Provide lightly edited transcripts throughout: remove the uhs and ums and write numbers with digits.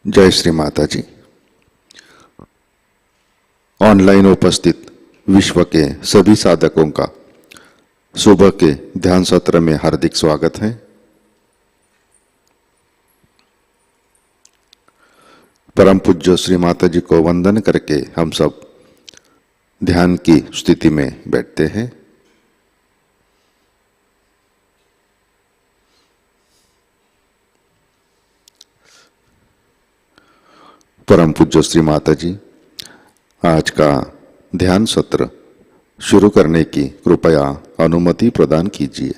जय श्री माताजी। ऑनलाइन उपस्थित विश्व के सभी साधकों का सुबह के ध्यान सत्र में हार्दिक स्वागत है। परम पूज्य श्री माताजी को वंदन करके हम सब ध्यान की स्थिति में बैठते हैं। परम पूज्य श्री माताजी आज का ध्यान सत्र शुरू करने की कृपया अनुमति प्रदान कीजिए।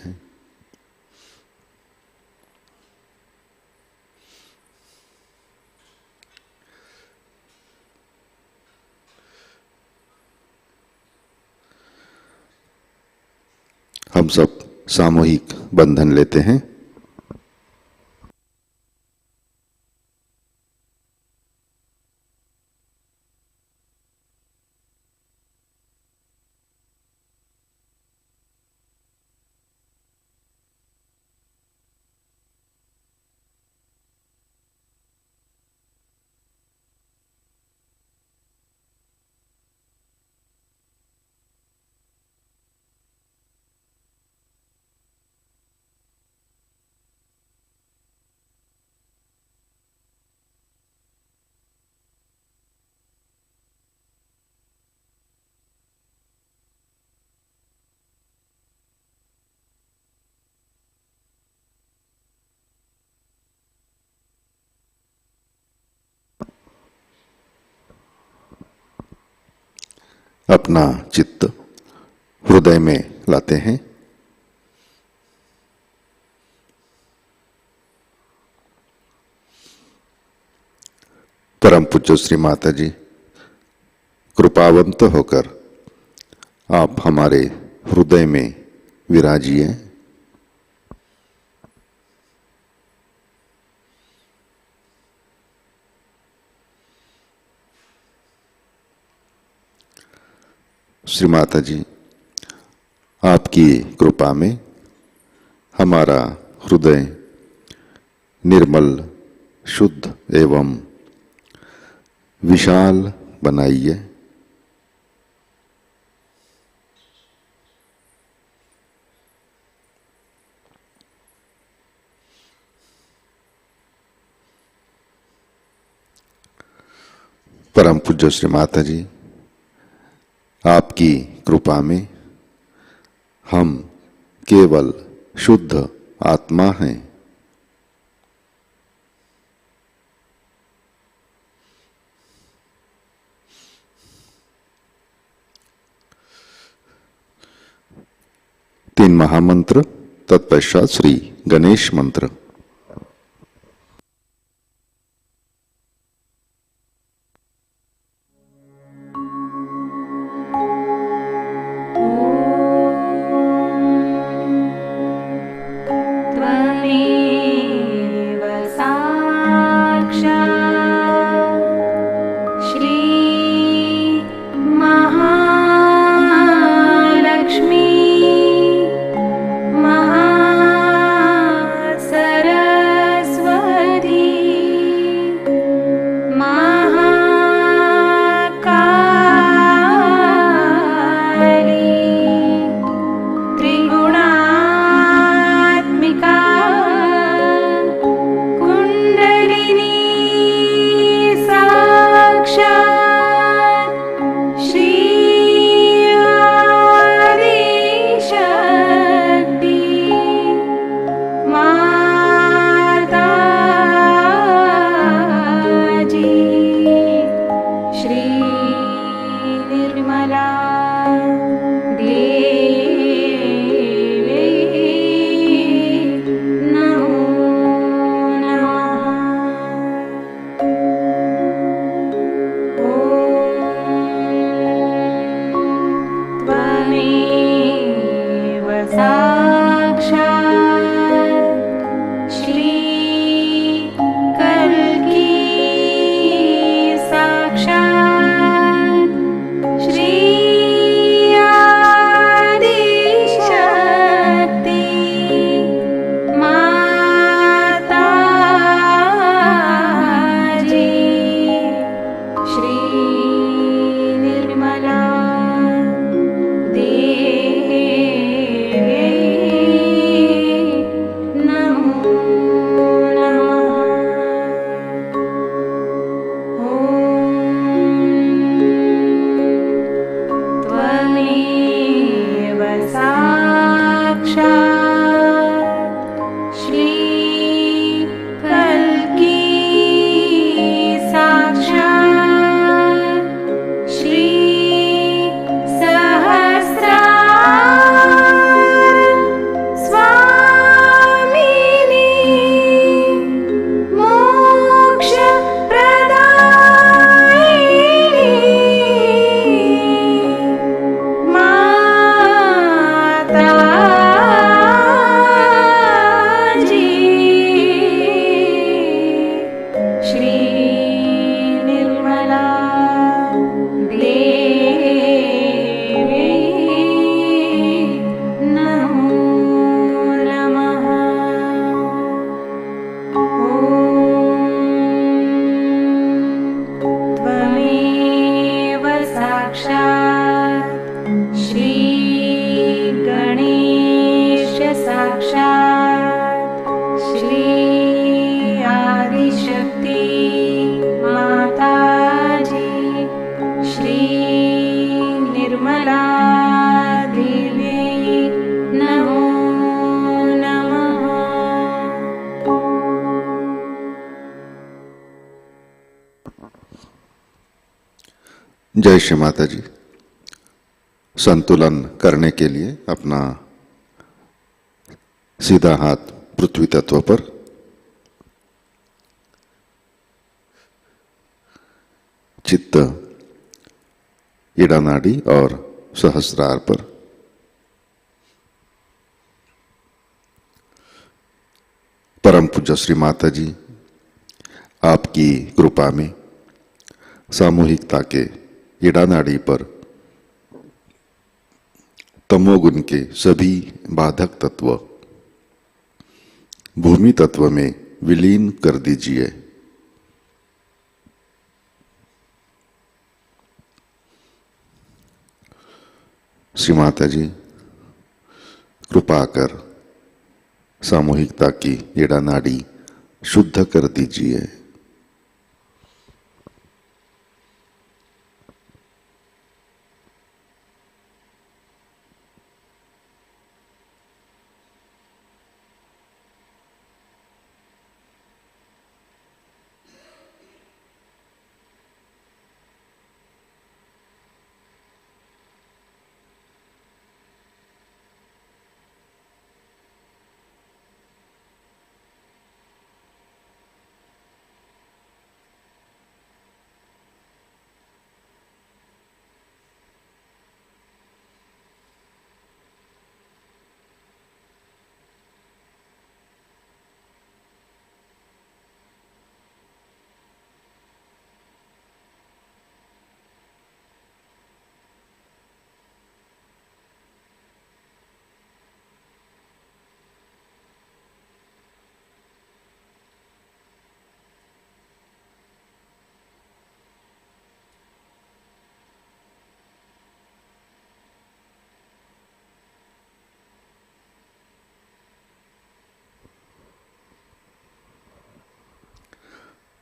हम सब सामूहिक बंधन लेते हैं। अपना चित्त हृदय में लाते हैं। परम पूज्य श्री माताजी कृपावंत होकर आप हमारे हृदय में विराजिए। श्री माताजी आपकी कृपा में हमारा हृदय निर्मल, शुद्ध एवं विशाल बनाइए। परम पूज्य श्री माताजी आपकी कृपा में हम केवल शुद्ध आत्मा हैं। तीन महामंत्र, तत्पश्चात श्री गणेश मंत्र। Sir जय श्री माता जी। संतुलन करने के लिए अपना सीधा हाथ पृथ्वी तत्व पर, चित्त ईड़ा नाड़ी और सहस्रार पर, परम पूज्य श्री माता जी आपकी कृपा में सामूहिकता के ईड़ा नाड़ी पर तमोगुण के सभी बाधक तत्व भूमि तत्व में विलीन कर दीजिए। श्री माता जी कृपा कर सामूहिकता की ईड़ा नाड़ी शुद्ध कर दीजिए।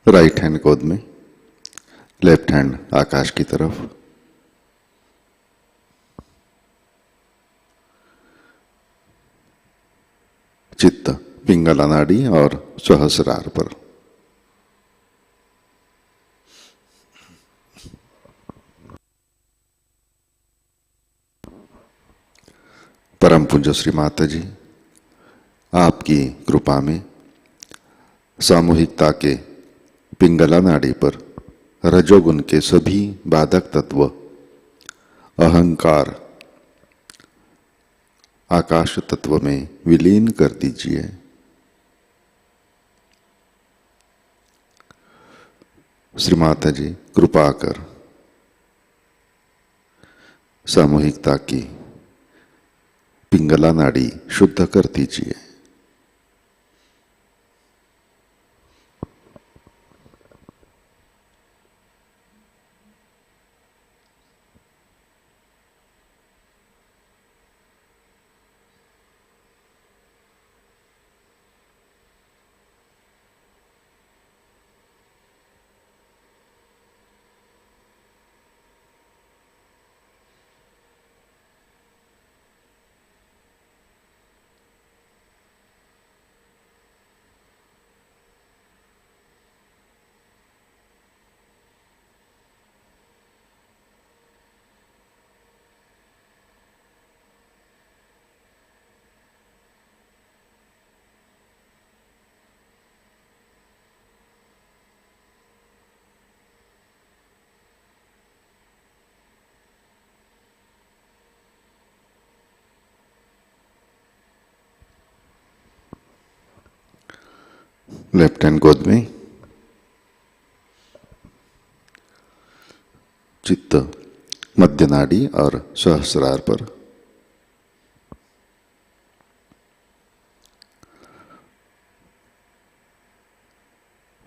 राइट हैंड गोद में, लेफ्ट हैंड आकाश की तरफ। चित्त पिंगला नाड़ी और सहस्रार पर। परम पूज्य श्री माता जी आपकी कृपा में सामूहिकता के पिंगला नाड़ी पर रजोगुण के सभी बाधक तत्व अहंकार आकाश तत्व में विलीन कर दीजिए। श्री माता जी कृपा कर सामूहिकता की पिंगला नाड़ी शुद्ध कर दीजिए। लेफ्ट हैंड गोद में, चित्त मध्य नाड़ी और सहस्रार पर।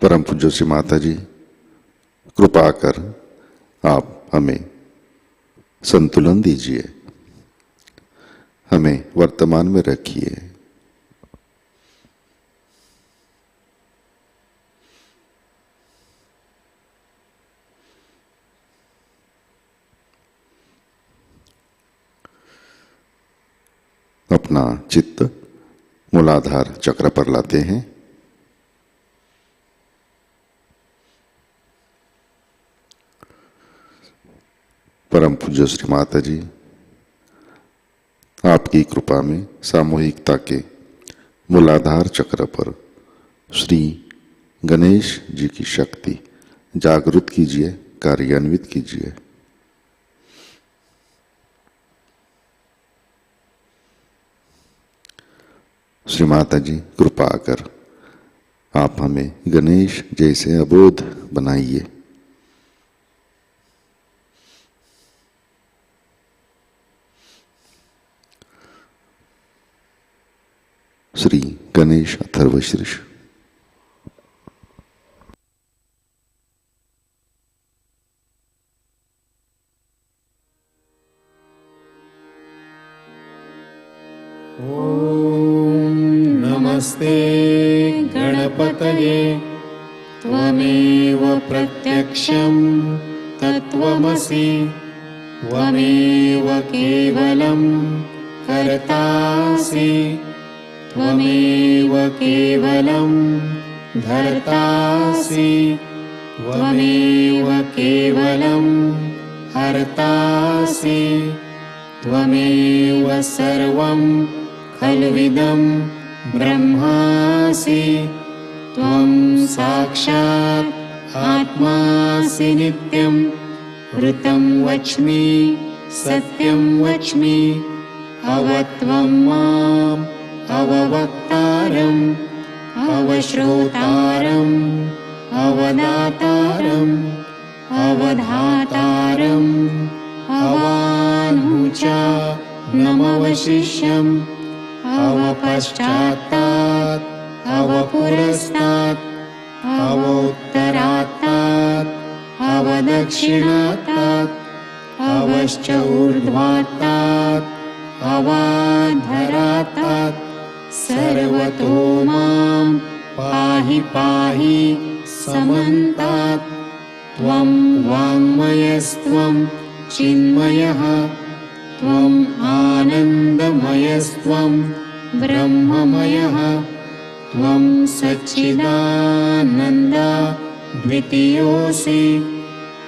परम पूज्य श्री माता जी कृपा कर आप हमें संतुलन दीजिए, हमें वर्तमान में रखिए। अपना चित्त मूलाधार चक्र पर लाते हैं। परम पूज्य श्री माताजी, आपकी कृपा में सामूहिकता के मूलाधार चक्र पर श्री गणेश जी की शक्ति जागृत कीजिए, कार्यान्वित कीजिए। श्री माताजी, कृपा कर आप हमें गणेश जैसे अबोध बनाइए। श्री गणेश अथर्वशीर्ष। ॐ नमस्ते गणपतये त्वमेव प्रत्यक्षं तत्त्वमसि त्वमेव केवलं कर्तासि त्वमेव केवलं धर्तासि त्वमेव केवलं हर्तासि त्वमेव सर्वं खल्विदं ब्रह्मासि त्वं साक्षात् आत्मासि नित्यं ऋतं वच्मि सत्यं वच्मि अवत्वं माम् अववक्तारम् अवश्रोतारम् अवदातारम् अवधातारम् अवानुचा नमवशिष्यम् अवपश्चात्तात् अवपुरस्तात् अवोत्तरात्तात् अवदक्षिणात्तात् अवश्च ऊर्ध्वात्तात् अवाधरात्तात् सर्वतो मां पाहि पाहि समन्तात् त्वं वाङ्मयस्त्वं चिन्मयः त्वम् आनन्दमयस्त्वं ब्रह्ममयः त्वं सच्चिदानन्द द्वितीयोऽसि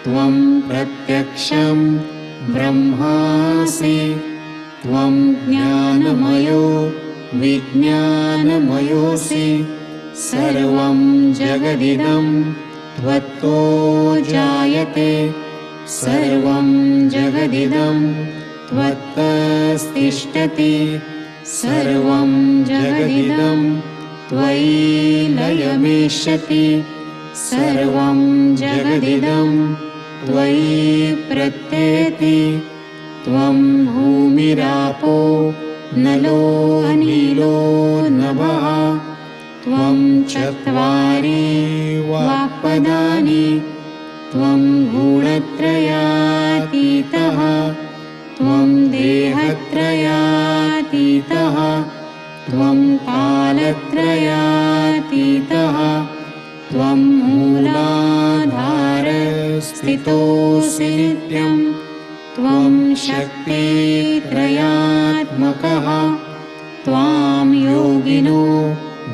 त्वं प्रत्यक्षं ब्रह्मासि त्वं ज्ञानमयो विज्ञानमयोऽसि सर्वं जगदिदं त्वत्तो जायते सर्वं जगदिदं त्वत्तस्तिष्ठति सर्वं जगदिदं त्वयि लयमेष्यति सर्वं जगदिदं त्वयि प्रत्येति त्वं भूमिरापो नलो अनिलो नभः त्वं चत्वारि वाक्पदानि त्वं गुणत्रयातीतः त्वं देहत्रयातीतः त्वं कालत्रयातीतः त्वं मूलाधारस्थितोऽसि नित्यं त्वं शक्तित्रयात्मकः त्वां योगिनो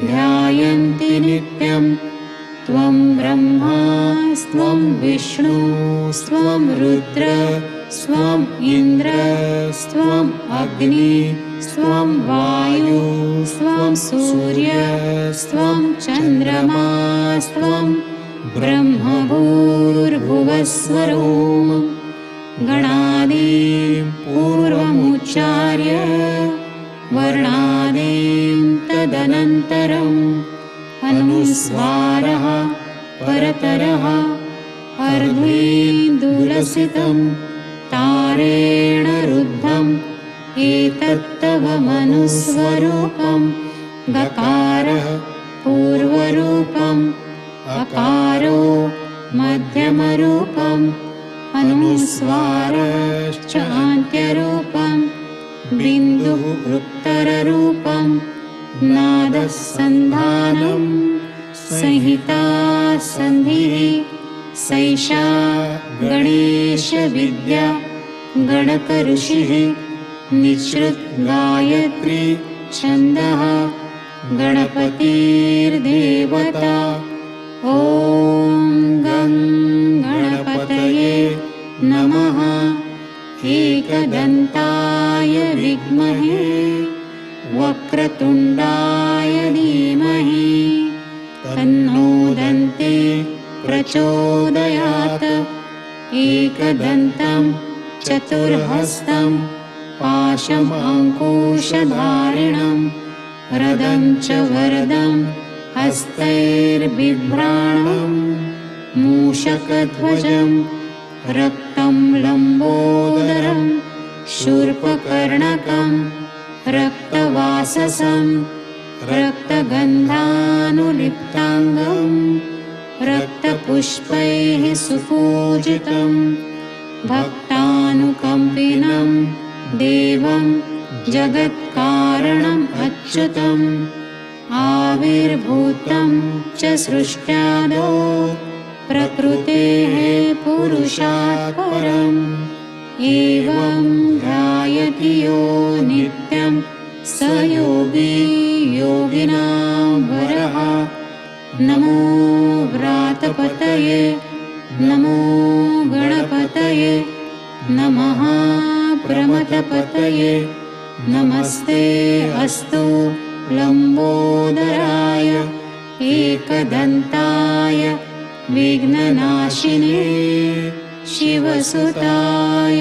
ध्यायन्ति नित्यं त्वं ब्रह्मा स्वं विष्णु स्वं रुद्र स्वं इन्द्र स्वं अग्नि स्वं वायु स्वं सूर्य स्वं चन्द्रमा स्वं ब्रह्मभूर्भुवस्वरोम गणादीं पूर्वमुच्चार्य वर्णादीं तदनन्तरम् अनुस्वारः परतरः अर्धेन्दुरसितं तारेण रुद्धम् एतत्तव मनुस्वरूपं गकारः पूर्वरूपम् अकारो मध्यमरूपम् अनुस्वारश्च अन्त्यरूपं बिन्दुः उत्तररूपं नादः सन्धानं संहिता सन्धिः सैषा गणेशविद्या गणकऋषिः निःसृत् गायत्री छन्दः गणपतिर्देवता ॐ गं गणपतये नमः। एकदन्ताय विद्महे वक्रतुण्डाय धीमहि तन्नो दन्ते प्रचोदयात् एकदन्तं चतुर्हस्तं पाशमङ्कुशधारिणं रदं च वरदं हस्तैर्बिभ्राणं मूषकध्वजं रक्तं लम्बोदरं शूर्पकर्णकं रक्तवाससं रक्तगन्धानुलिप्ताङ्गं रक्तपुष्पैः सुपूजितं भक्तानुकम्पिनं देवं जगत्कारणम् अच्युतम् आविर्भूतं च सृष्ट्यादौ प्रकृतेः पुरुषात् परम् एवं ध्यायति यो नित्यं स योगी योगिनां वरः नमो व्रातपतये नमो गणपतये नमः प्रमथपतये नमस्ते अस्तु लम्बोदराय एकदन्ताय विघ्ननाशिने शिवसुताय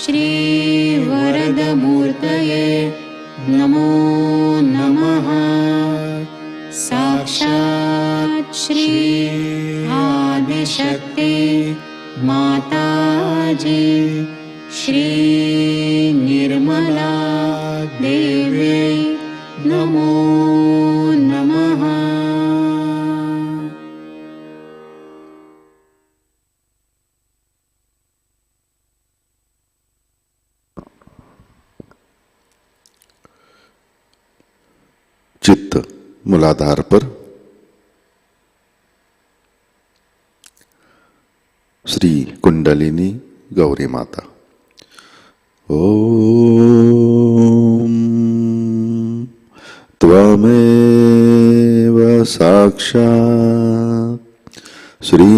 श्रीवरदमूर्तये नमो नमः। साक्षात् श्री आदिशक्ति माताजी श्री निर्मला देव्यै नमो नमः। चित्त मूलाधार पर श्री कुंडलिनी गौरी माता। ओम त्वमेव साक्षात् श्री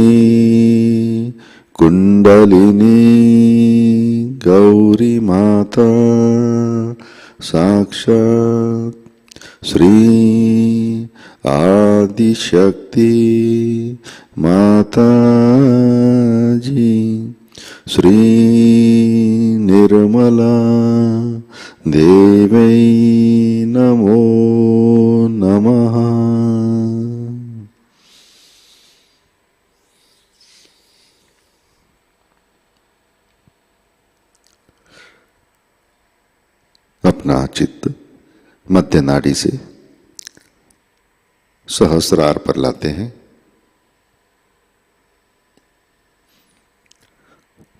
कुंडलिनी गौरी माता साक्षात् श्री आदिशक्ति माताजी श्री निर्मला देवै नमो नमः। अपना चित्त मध्य नाड़ी से सहस्रार पर लाते हैं।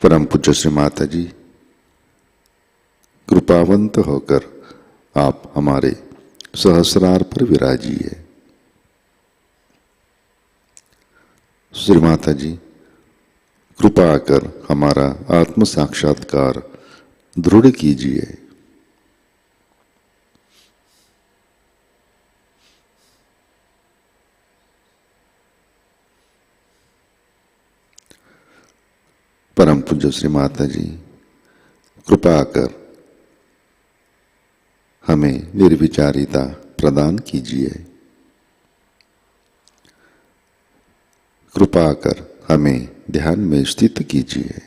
परम पूज्य श्री माता जी कृपावंत होकर आप हमारे सहस्रार पर विराजिए। श्री माता जी कृपा कर हमारा आत्म साक्षात्कार दृढ़ कीजिए। परम पूज्य श्री माता जी कृपा कर हमें निर्विचारिता प्रदान कीजिए। कृपा कर हमें ध्यान में स्थित कीजिए।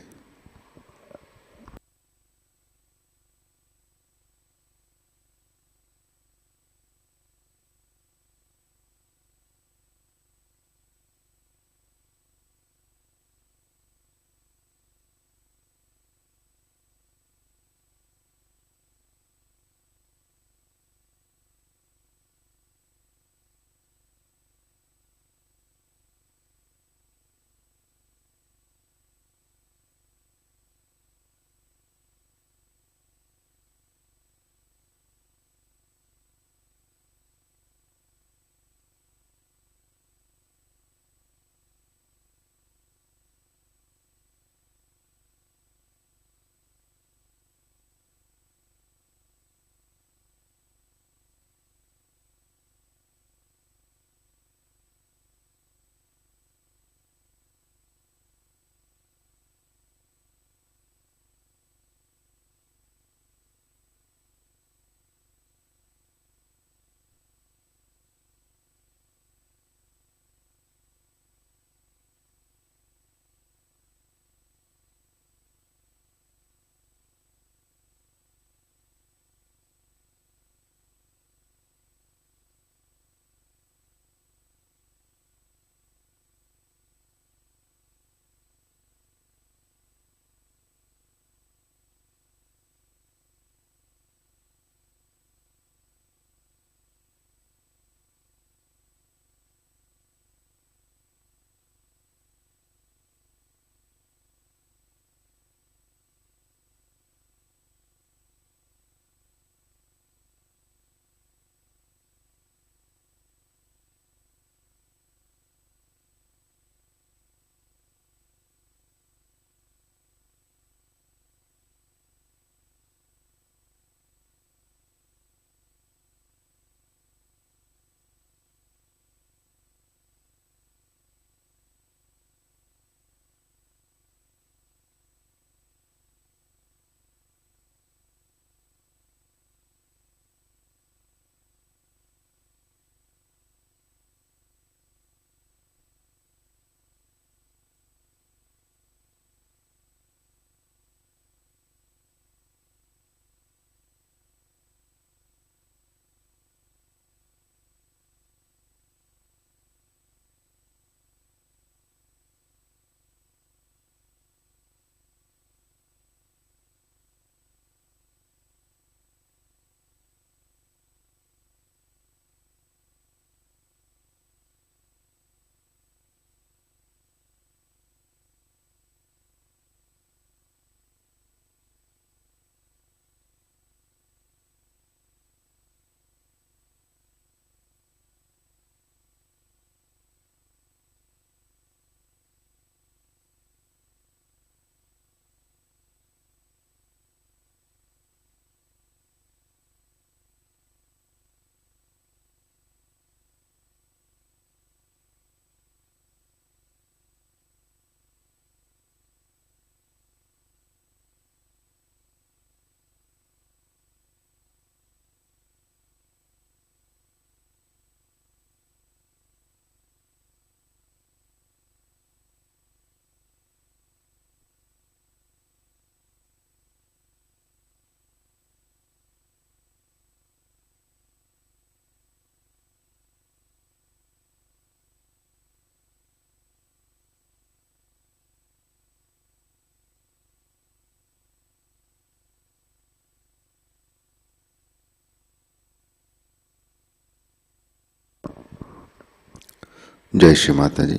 जय श्री माता जी।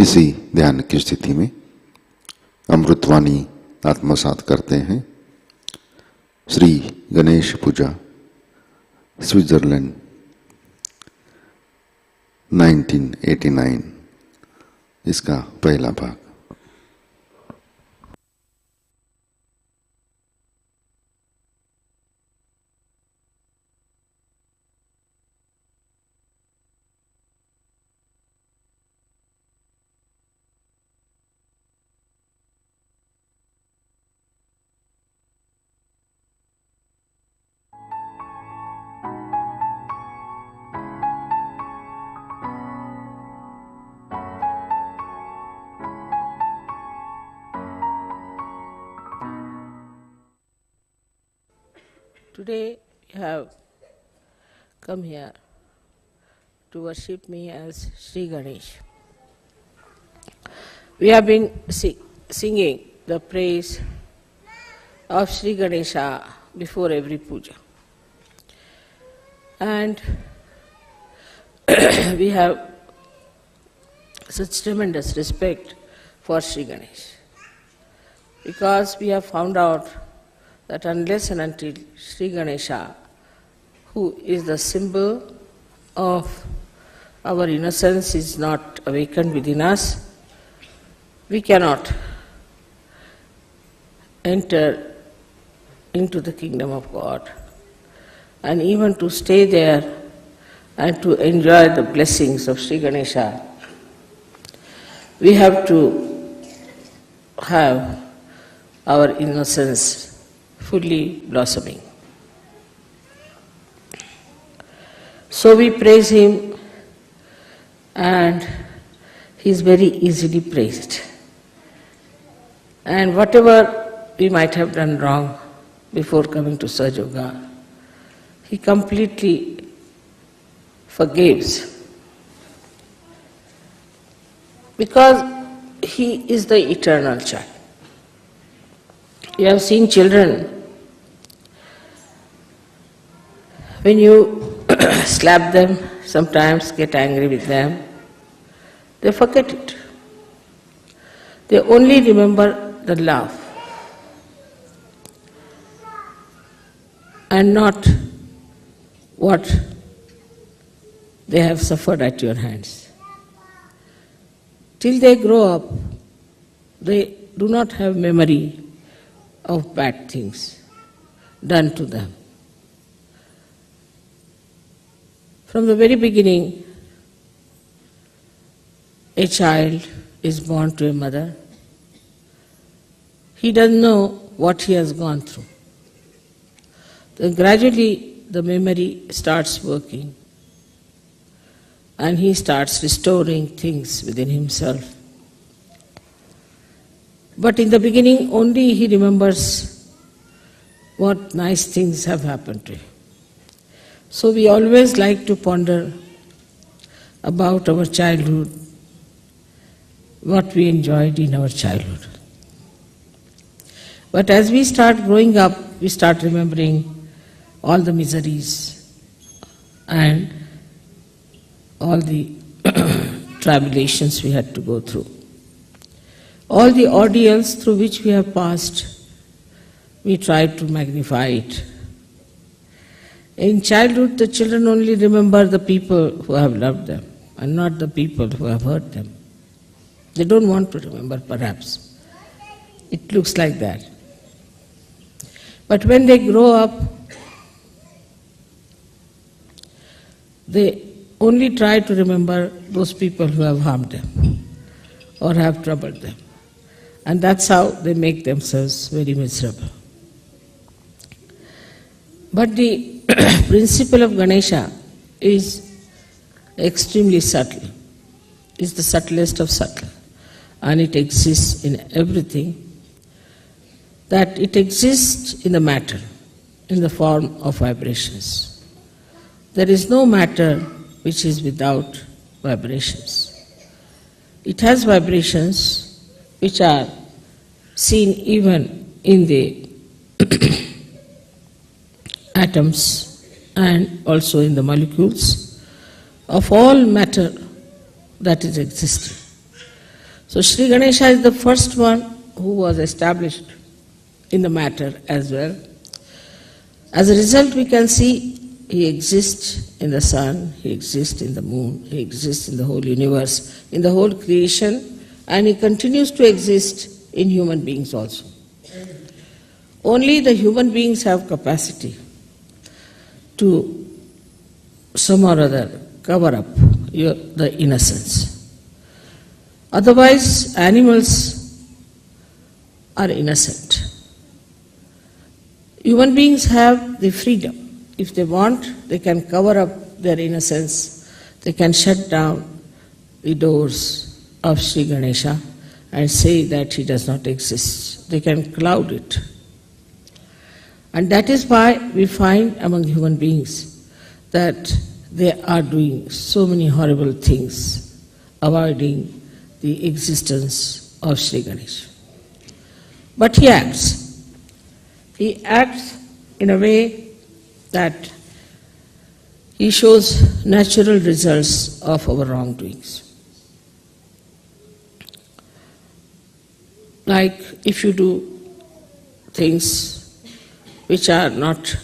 इसी ध्यान की स्थिति में अमृतवाणी आत्मसात करते हैं। श्री गणेश पूजा, स्विट्जरलैंड, 1989, इसका पहला भाग। Today you have come here to worship me as Shri Ganesh. We have been singing the praise of Shri Ganesha before every puja. And we have such tremendous respect for Shri Ganesh, because we have found out that unless and until Shri Ganesha, who is the symbol of our innocence, is not awakened within us, we cannot enter into the kingdom of God. And even to stay there and to enjoy the blessings of Shri Ganesha, we have to have our innocence fully blossoming. So we praise him, and he is very easily praised. And whatever we might have done wrong before coming to Sahajayoga, he completely forgives, because he is the eternal child. You have seen children, when you slap them, sometimes get angry with them, they forget it. They only remember the love and not what they have suffered at your hands. Till they grow up, they do not have memory of bad things done to them. From the very beginning, a child is born to a mother. He doesn't know what he has gone through. Then gradually the memory starts working, and he starts restoring things within himself. But in the beginning only he remembers what nice things have happened to him. So we always like to ponder about our childhood, what we enjoyed in our childhood. But as we start growing up, we start remembering all the miseries and all the tribulations we had to go through. All the ordeals through which we have passed, we try to magnify it. In childhood, the children only remember the people who have loved them and not the people who have hurt them. They don't want to remember, perhaps. It looks like that. But when they grow up, they only try to remember those people who have harmed them or have troubled them. And that's how they make themselves very miserable. But the principle of Ganesha is extremely subtle. It's the subtlest of subtle. And it exists in everything. That it exists in the matter, in the form of vibrations. There is no matter which is without vibrations. It has vibrations which are seen even in the atoms and also in the molecules of all matter. that is existing. So Shri Ganesha is the first one who was established in the matter as well. As a result, we can see he exists in the sun, he exists in the moon, he exists in the whole universe, in the whole creation, and he continues to exist in human beings also. Only the human beings have capacity to some or other cover up the innocence. Otherwise, animals are innocent. Human beings have the freedom. If they want, they can cover up their innocence. They can shut down the doors of Shri Ganesha and say that he does not exist. They can cloud it. And that is why we find among human beings that they are doing so many horrible things, avoiding the existence of Shri Ganesha. But he acts. He acts in a way that he shows natural results of our wrongdoings. Like if you do things which are not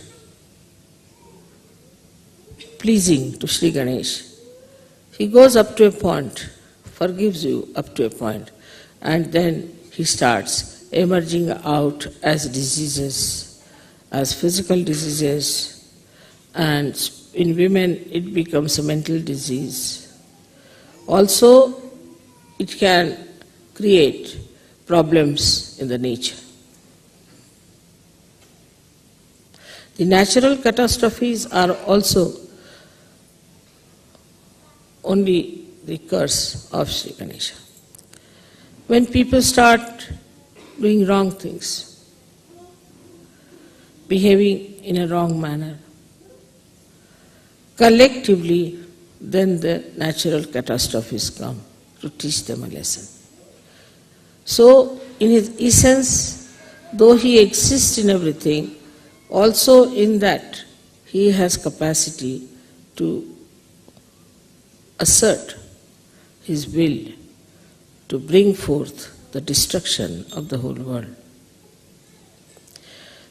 pleasing to Shri Ganesh, he goes up to a point, forgives you up to a point, and then he starts emerging out as diseases, as physical diseases, and in women it becomes a mental disease. Also, it can create problems in the nature. The natural catastrophes are also only the curse of Shri Ganesha. When people start doing wrong things, behaving in a wrong manner, collectively, then the natural catastrophes come to teach them a lesson. So, in his essence, though he exists in everything, also in that he has capacity to assert his will to bring forth the destruction of the whole world.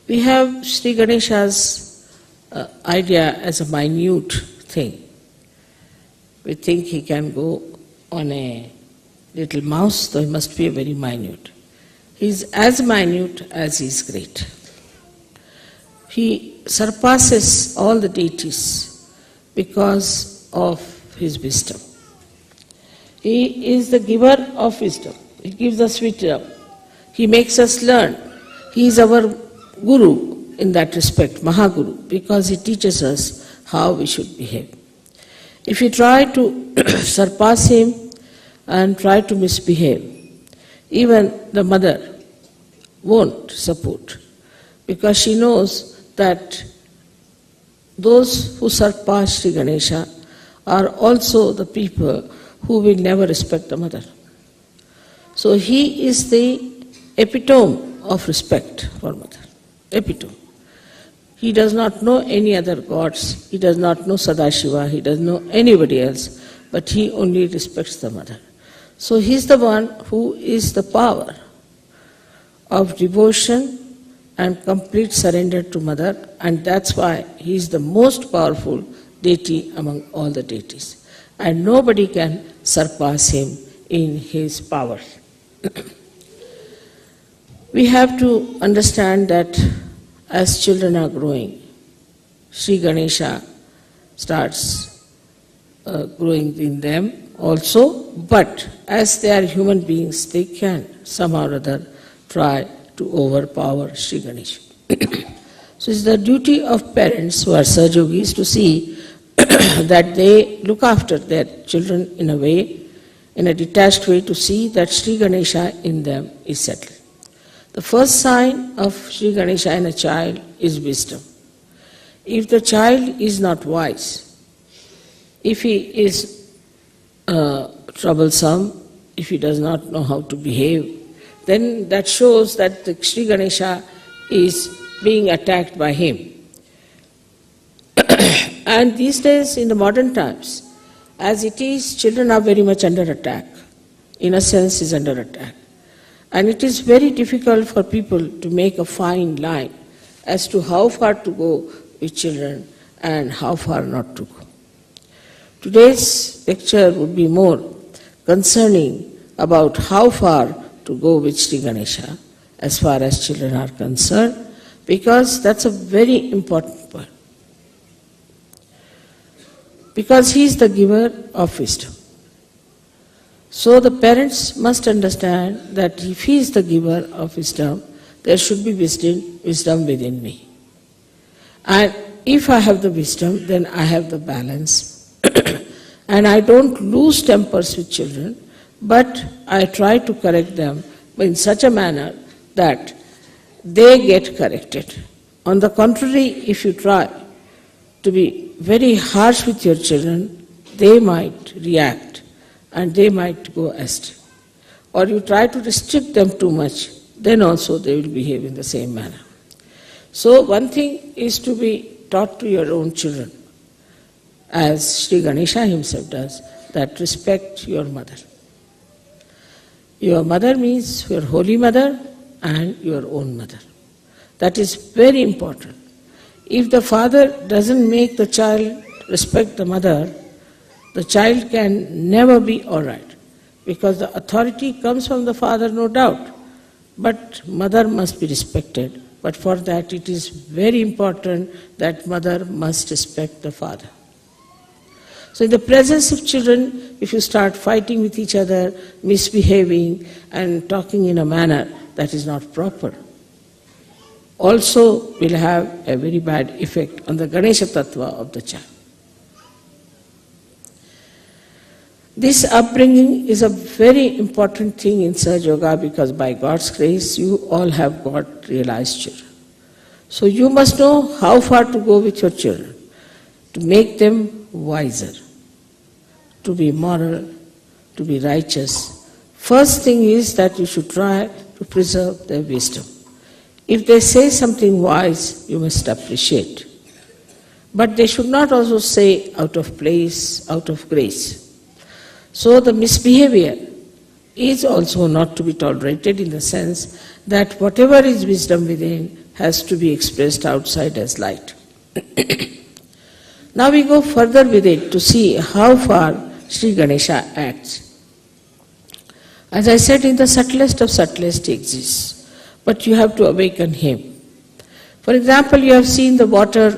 We have Shri Ganesha's idea as a minute thing. We think he can go on a little mouse, though he must be very minute. He is as minute as he is great. He surpasses all the deities because of his wisdom. He is the giver of wisdom. He gives us wisdom. He makes us learn. He is our guru in that respect, Mahaguru, because he teaches us how we should behave. If you try to surpass him and try to misbehave, even the mother won't support, because she knows that those who surpass Shri Ganesha are also the people who will never respect the mother. So he is the epitome of respect for mother. Epitome. He does not know any other gods, he does not know Sadashiva, he doesn't know anybody else, but he only respects the mother. So he is the one who is the power of devotion and complete surrender to mother, and that's why he is the most powerful deity among all the deities. And nobody can surpass him in his power. We have to understand that as children are growing, Shri Ganesha starts growing in them also, but as they are human beings, they can somehow or other try to overpower Shri Ganesha. So it's the duty of parents who are Sahajogis to see that they look after their children in a way, in a detached way, to see that Shri Ganesha in them is settled. The first sign of Shri Ganesha in a child is wisdom. If the child is not wise, if he is troublesome, if he does not know how to behave, then that shows that the Shri Ganesha is being attacked by him. And these days, in the modern times, As it is, children are very much under attack. Innocence is under attack. And it is very difficult for people to make a fine line as to how far to go with children and how far not to go. Today's lecture would be more concerning about how far to go with Shri Ganesha as far as children are concerned, because that's a very important point. Because he is the giver of wisdom. So the parents must understand that if he is the giver of wisdom, there should be wisdom within me. And if I have the wisdom, then I have the balance. And I don't lose tempers with children, but I try to correct them in such a manner that they get corrected. On the contrary, if you try to be very harsh with your children, they might react and they might go astray. Or you try to restrict them too much, then also they will behave in the same manner. So one thing is to be taught to your own children, as Shri Ganesha himself does, that respect your mother. Your mother means your holy mother and your own mother. That is very important. If the father doesn't make the child respect the mother, the child can never be all right, because the authority comes from the father, no doubt, but mother must be respected. But for that it is very important that mother must respect the father. So in the presence of children, if you start fighting with each other, misbehaving and talking in a manner that is not proper, also will have a very bad effect on the Ganesha Tattva of the child. This upbringing is a very important thing in Sahajayoga, because by God's grace you all have got realized children. So you must know how far to go with your children, to make them wiser, to be moral, to be righteous. First thing is that you should try to preserve their wisdom. If they say something wise, you must appreciate. But they should not also say out of place, out of grace. So the misbehavior is also not to be tolerated, in the sense that whatever is wisdom within has to be expressed outside as light. Now we go further with it to see how far Shri Ganesha acts. As I said, in the subtlest of subtlest he exists, but you have to awaken him. For example, you have seen the water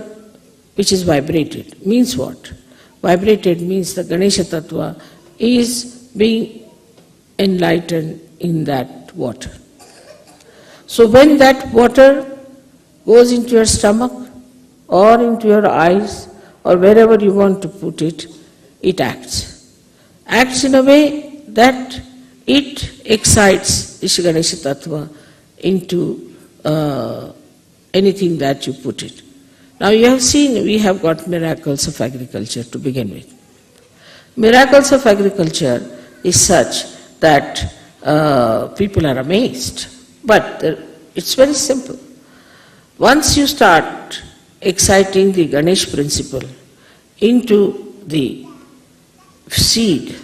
which is vibrated. Means what? Vibrated means the Ganesha Tattva is being enlightened in that water. So when that water goes into your stomach or into your eyes or wherever you want to put it, it acts. Acts in a way that it excites the Shri Ganesha Tattva into anything that you put it. Now you have seen we have got miracles of agriculture to begin with. Miracles of agriculture is such that people are amazed. But it's very simple. Once you start exciting the Ganesh principle into the seed,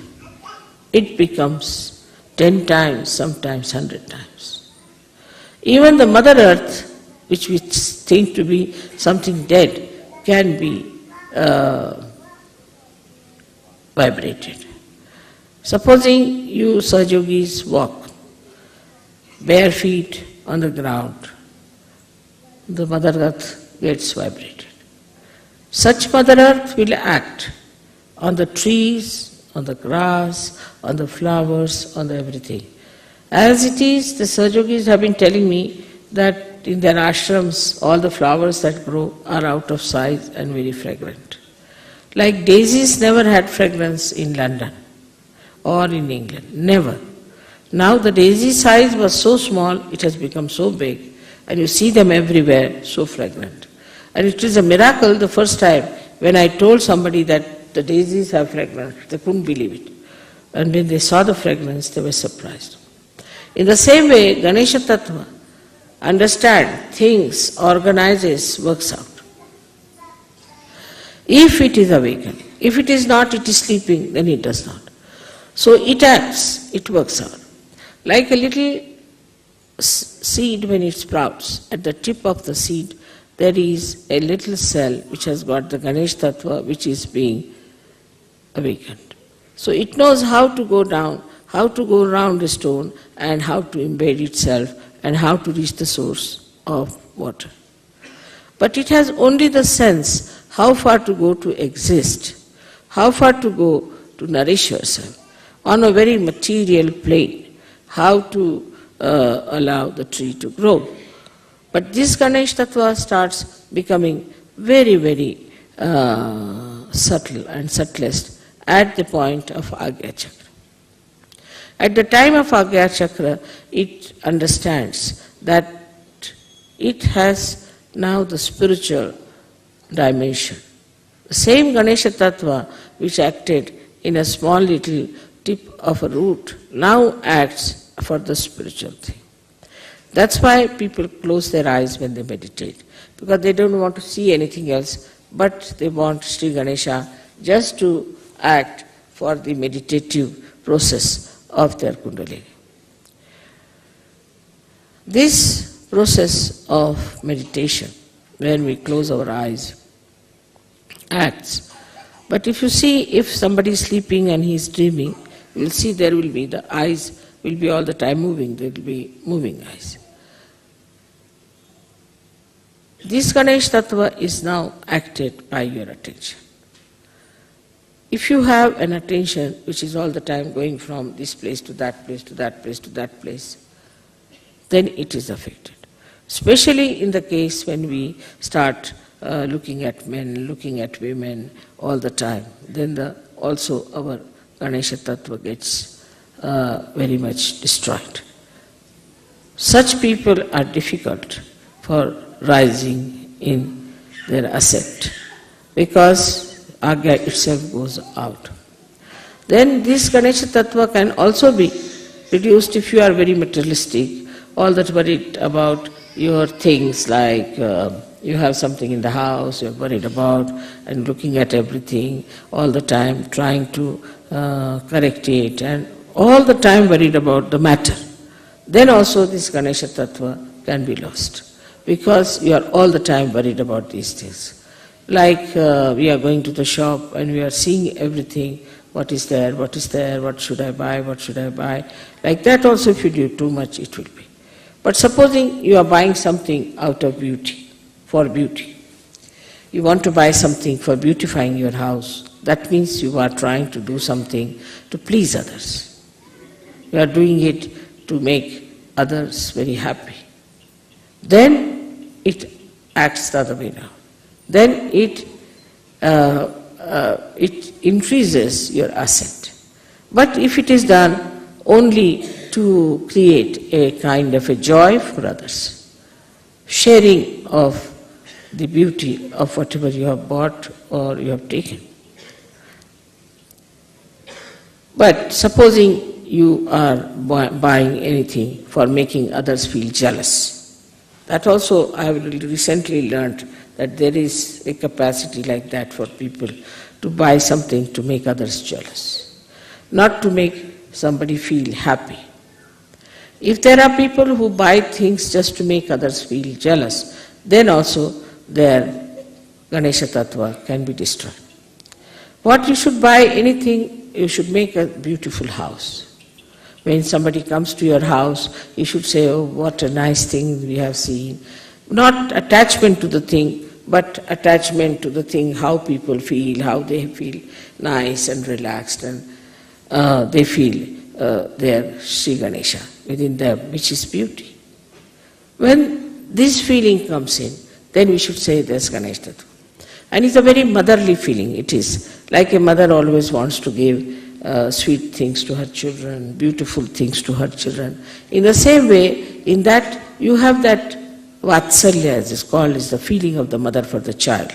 it becomes 10 times, sometimes 100 times. Even the Mother Earth, which we think to be something dead, can be vibrated. Supposing you Sahajogis walk bare feet on the ground, the Mother Earth gets vibrated. Such Mother Earth will act on the trees, on the grass, on the flowers, on the everything. As it is, the Sahajogis have been telling me that in their ashrams all the flowers that grow are out of size and very fragrant. Like daisies never had fragrance in London or in England, never. Now the daisy size was so small, it has become so big, and you see them everywhere, so fragrant. And it is a miracle the first time when I told somebody that the daisies have fragrance, they couldn't believe it. And when they saw the fragrance, they were surprised. In the same way, Ganesha Tattva understands things, organizes, works out. If it is awakened, If it is not, it is sleeping, then it does not. So it acts, it works out. Like a little seed when it sprouts, at the tip of the seed there is a little cell which has got the Ganesh Tattva which is being awakened. So it knows how to go down, how to go around a stone, and how to embed itself, and how to reach the source of water. But it has only the sense how far to go to exist, how far to go to nourish yourself on a very material plane, how to allow the tree to grow. But this Ganesh Tattva starts becoming very, very subtle and subtlest at the point of Agya Chakra. At the time of Agya Chakra, it understands that it has now the spiritual dimension. The same Ganesha Tattva which acted in a small little tip of a root now acts for the spiritual thing. That's why people close their eyes when they meditate, because they don't want to see anything else, but they want Shri Ganesha just to act for the meditative process of their Kundalini. This process of meditation, when we close our eyes, acts. But if you see, if somebody is sleeping and he is dreaming, you will see there will be, the eyes will be all the time moving, there will be moving eyes. This Ganesh Tattva is now acted by your attention. If you have an attention which is all the time going from this place to that place, to that place, to that place, then it is affected. Especially in the case when we start looking at men, looking at women all the time, then also our Ganesha Tattva gets very much destroyed. Such people are difficult for rising in their ascent, because Agya itself goes out. Then this Ganesha Tattva can also be reduced if you are very materialistic, all that worried about your things, like you have something in the house, you are worried about and looking at everything all the time, trying to correct it, and all the time worried about the matter. Then also this Ganesha Tattva can be lost, because you are all the time worried about these things. Like we are going to the shop and we are seeing everything, what is there, what should I buy, what should I buy. Like that also if you do too much it will be. But supposing you are buying something out of beauty, for beauty. You want to buy something for beautifying your house. That means you are trying to do something to please others. You are doing it to make others very happy. Then it acts the other way now. Then it increases your ascent. But if it is done only to create a kind of a joy for others, sharing of the beauty of whatever you have bought or you have taken. But supposing you are buying anything for making others feel jealous, that also I have recently learned that there is a capacity like that for people to buy something to make others jealous, not to make somebody feel happy. If there are people who buy things just to make others feel jealous, then also their Ganesha Tattva can be destroyed. What you should buy anything, you should make a beautiful house. When somebody comes to your house, you should say, oh, what a nice thing we have seen. Not attachment to the thing, but attachment to the thing, how people feel, how they feel nice and relaxed, and they feel their Shri Ganesha within them, which is beauty. When this feeling comes in, then we should say there's Ganesh Tattva. And it's a very motherly feeling. It is like a mother always wants to give sweet things to her children, beautiful things to her children. In the same way, in that you have that Vatsalya, as is called, is the feeling of the mother for the child.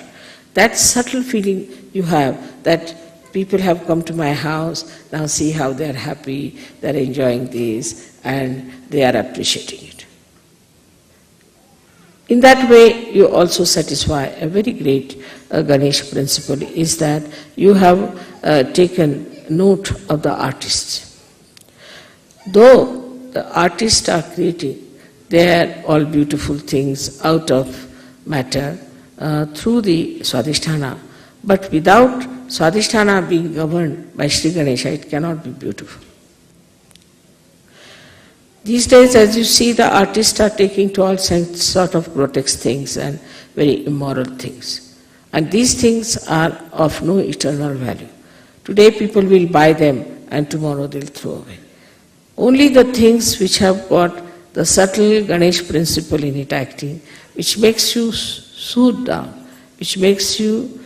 That subtle feeling you have, that people have come to my house, now see how they are happy, they are enjoying this, and they are appreciating it. In that way, you also satisfy a very great Ganesha principle is that you have taken note of the artists. Though the artists are creating, they are all beautiful things out of matter through the Swadhisthana, but without Swadhisthana being governed by Shri Ganesha, it cannot be beautiful. These days, as you see, the artists are taking to all sort of grotesque things and very immoral things. And these things are of no eternal value. Today people will buy them and tomorrow they'll throw away. Only the things which have got the subtle Ganesh principle in it acting, which makes you soothe down, which makes you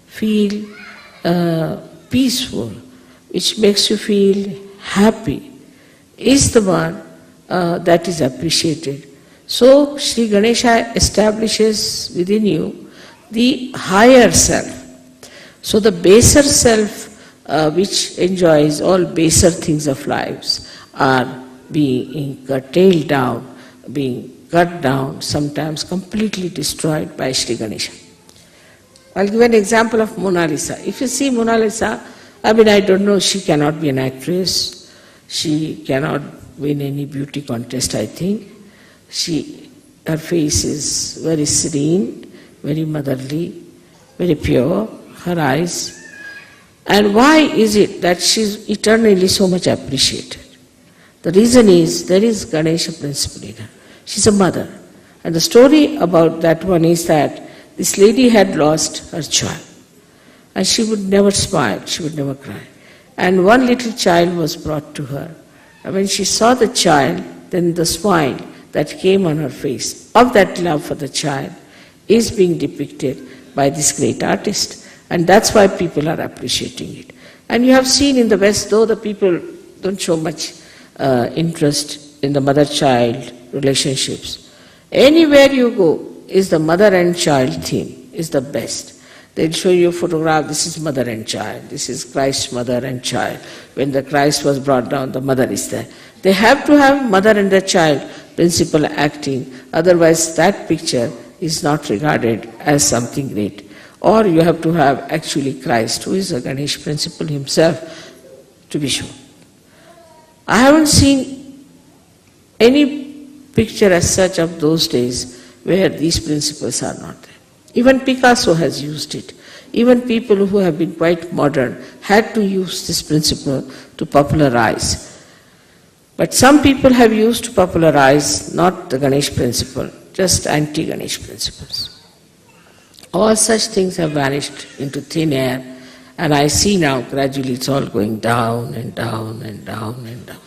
feel peaceful, which makes you feel happy, is the one that is appreciated. So Shri Ganesha establishes within you the higher self. So the baser self which enjoys all baser things of lives are being curtailed down, being cut down, sometimes completely destroyed by Shri Ganesha. I'll give an example of Mona Lisa. If you see Mona Lisa, I don't know, she cannot be an actress, she cannot win any beauty contest, I think. Her face is very serene, very motherly, very pure, her eyes. And why is it that she's eternally so much appreciated? The reason is, there is Ganesha principle in her. She's a mother. And the story about that one is that this lady had lost her child. And she would never smile, she would never cry. And one little child was brought to her. And when she saw the child, then the smile that came on her face of that love for the child is being depicted by this great artist. And that's why people are appreciating it. And you have seen in the West, though the people don't show much interest in the mother-child relationships, anywhere you go is the mother and child theme is the best. They'll show you a photograph, this is mother and child, this is Christ's mother and child. When the Christ was brought down, the mother is there. They have to have mother and the child principle acting, otherwise that picture is not regarded as something great. Or you have to have actually Christ, who is a Ganesh principle himself, to be shown. I haven't seen any picture as such of those days where these principles are not there. Even Picasso has used it. Even people who have been quite modern had to use this principle to popularize. But some people have used to popularize not the Ganesh principle, just anti-Ganesh principles. All such things have vanished into thin air, and I see now gradually it's all going down and down and down and down.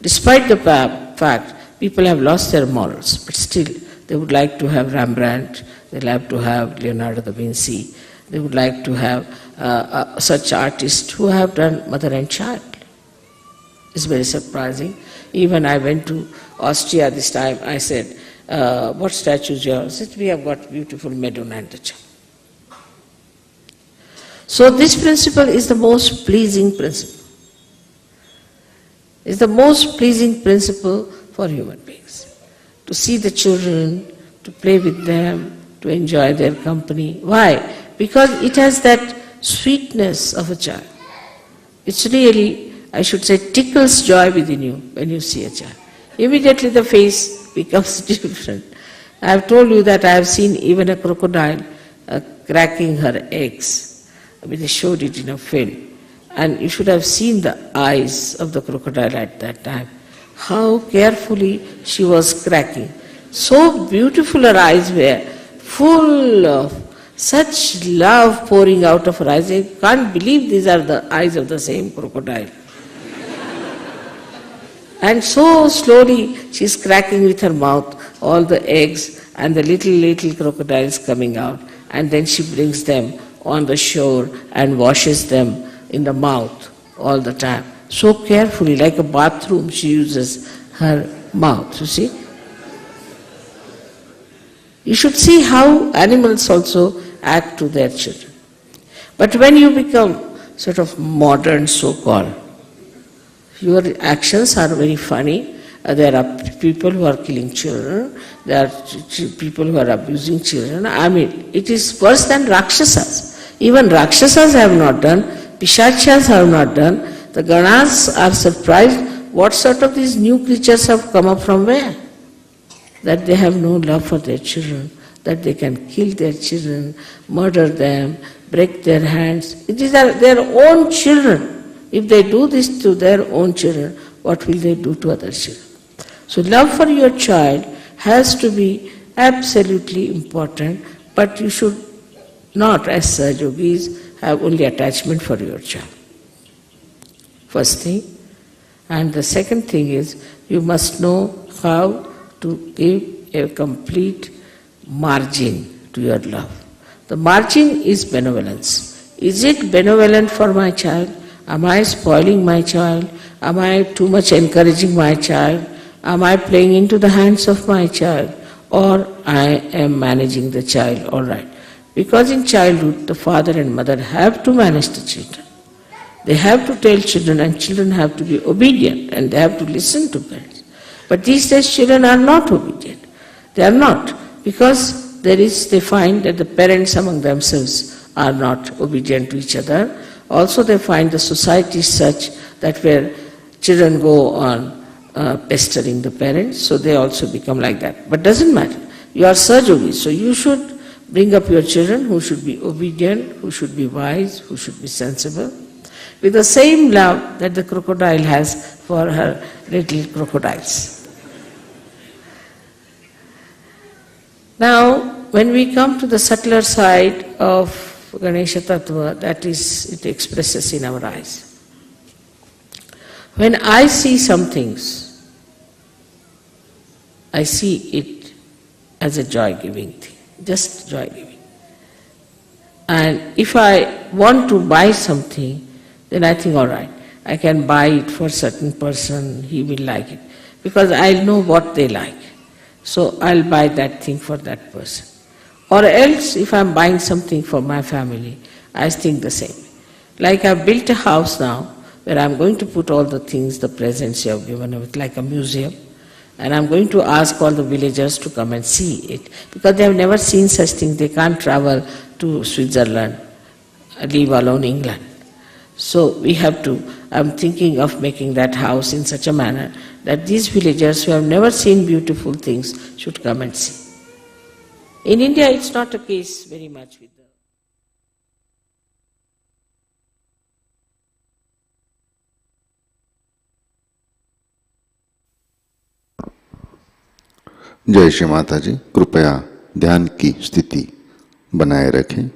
Despite the fact people have lost their morals, but still they would like to have Rembrandt, they would like to have Leonardo da Vinci, they would like to have such artists who have done mother and child. It's very surprising. Even I went to Austria this time, I said, what statues you have? I said, we have got beautiful Madonna and the child. So this principle is the most pleasing principle. It's the most pleasing principle for human beings. To see the children, to play with them, to enjoy their company. Why? Because it has that sweetness of a child. It's really, I should say, tickles joy within you when you see a child. Immediately the face becomes different. I have told you that I have seen even a crocodile cracking her eggs. They showed it in a film. And you should have seen the eyes of the crocodile at that time. How carefully she was cracking. So beautiful her eyes were, full of such love pouring out of her eyes. I can't believe these are the eyes of the same crocodile. And so slowly she's cracking with her mouth all the eggs and the little crocodiles coming out. And then she brings them on the shore and washes them in the mouth all the time. So carefully, like a bathroom, she uses her mouth, you see. You should see how animals also act to their children. But when you become sort of modern, so-called, your actions are very funny, There are people who are killing children, there are people who are abusing children. I mean, it is worse than Rakshasas. Even Rakshasas have not done, Pishachas have not done. The Ganas are surprised what sort of these new creatures have come up from where? That they have no love for their children, that they can kill their children, murder them, break their hands. It is their own children. If they do this to their own children, what will they do to other children? So love for your child has to be absolutely important, but you should not, as Sahajogis, have only attachment for your child. First thing. And the second thing is, you must know how to give a complete margin to your love. The margin is benevolence. Is it benevolent for my child? Am I spoiling my child? Am I too much encouraging my child? Am I playing into the hands of my child? Or I am managing the child all right? Because in childhood, the father and mother have to manage the children. They have to tell children, and children have to be obedient, and they have to listen to parents. But these days children are not obedient. They are not, because they find that the parents among themselves are not obedient to each other. Also they find the society is such that where children go on pestering the parents, so they also become like that. But doesn't matter. You are Sahajogis, so you should bring up your children who should be obedient, who should be wise, who should be sensible, with the same love that the crocodile has for her little crocodiles. Now, when we come to the subtler side of Ganesha Tattva, that is, it expresses in our eyes. When I see some things, I see it as a joy-giving thing, just joy-giving. And if I want to buy something, then I think, all right, I can buy it for a certain person, he will like it. Because I know what they like. So I'll buy that thing for that person. Or else, if I'm buying something for my family, I think the same. Like I've built a house now, where I'm going to put all the things, the presents you have given with, like a museum. And I'm going to ask all the villagers to come and see it. Because they have never seen such things, they can't travel to Switzerland, leave alone England. So we have to, I'm thinking of making that house in such a manner that these villagers who have never seen beautiful things should come and see. In India it's not a case very much with the... जय श्री माता जी। कृपया ध्यान की स्थिति बनाए रखें।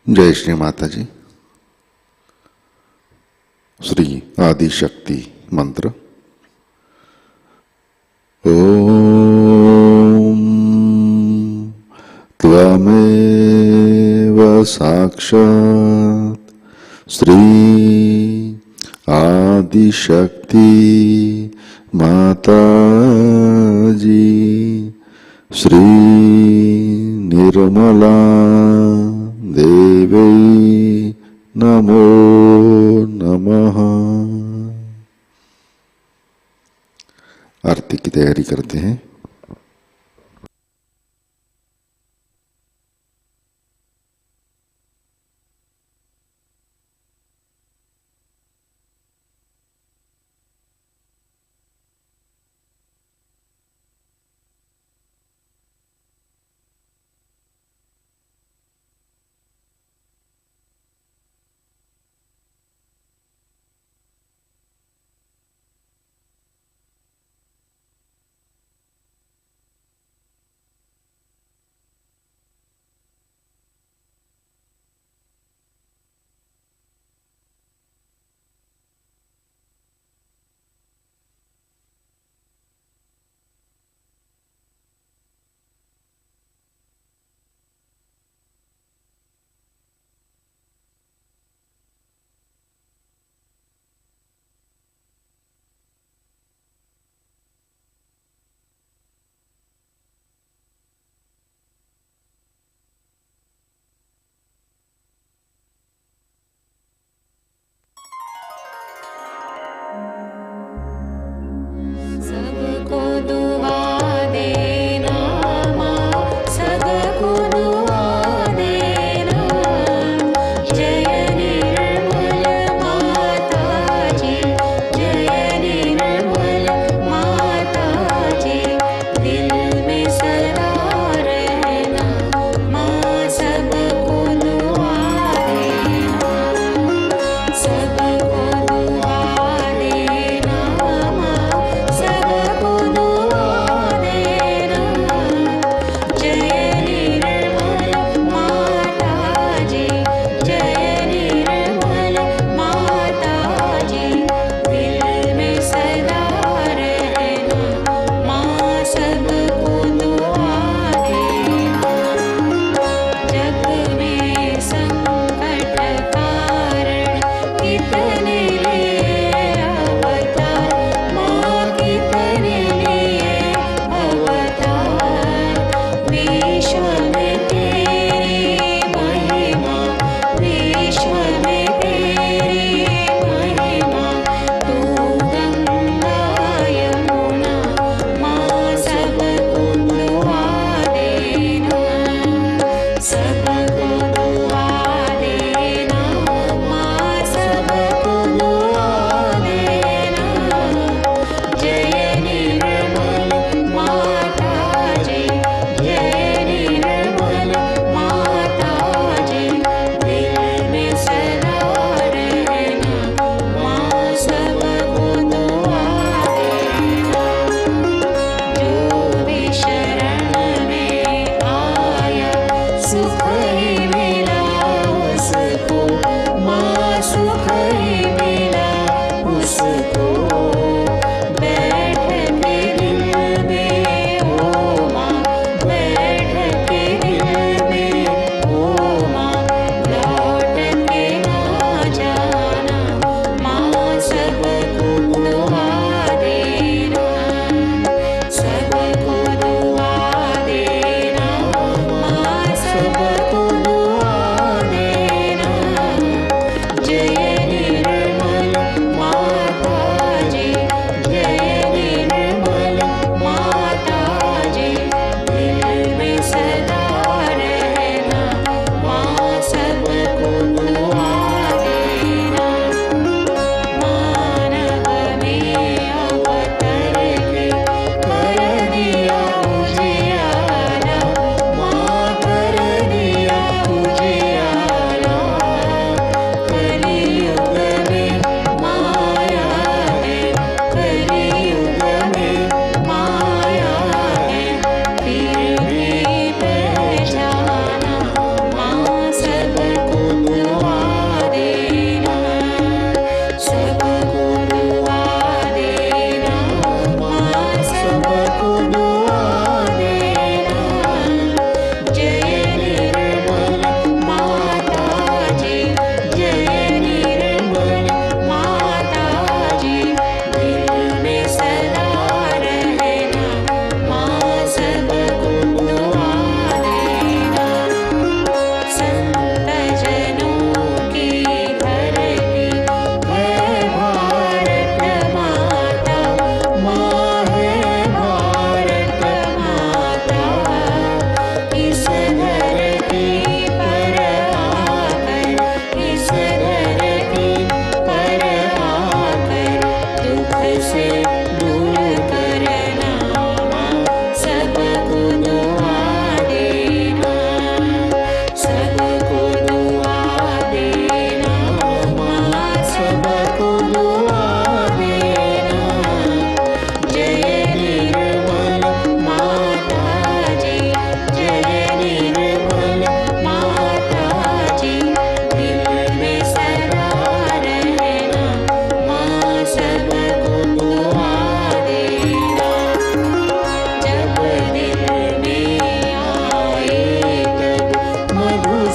जय श्री माता जी। श्री आदि शक्ति मंत्र। ओम त्वमेव साक्षात् श्री आदि शक्ति माताजी श्री निर्मला देवी नमो नमः। आरती की तैयारी करते हैं।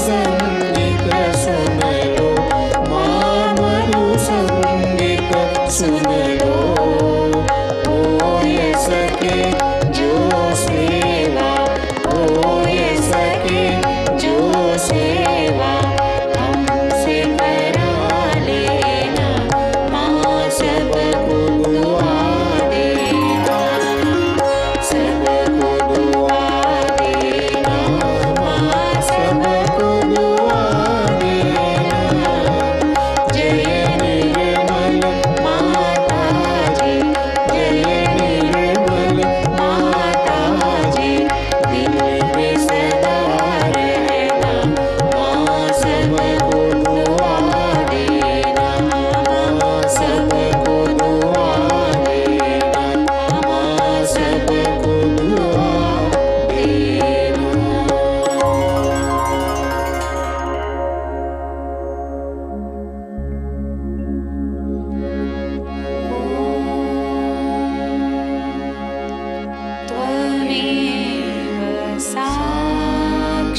संगीत सुन लो, मामनु संगीत सुन लो। होय सके जो सेवा, होय सके जो सेवा, हमसे करा लेना, माँ सबको दुआ देना, सबको दुआ देना, माँ सबको दुआ देना। जय निर्मल माताजी, जय निर्मल माताजी, दिल में सदा रहना, माँ सबको दुआ देना, माँ सबको दुआ देना, माँ सबको दुआ देना। त्वमेव साक्षात्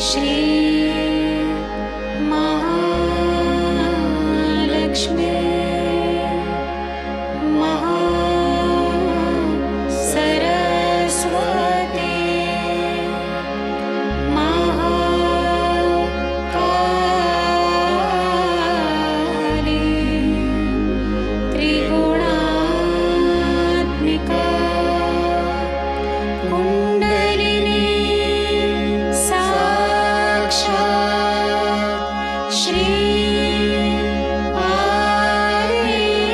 श्री महालक्ष्मी महासरस्वती महाकाली त्रिगुणात्मिका कुण्डलिनी साक्षात् श्री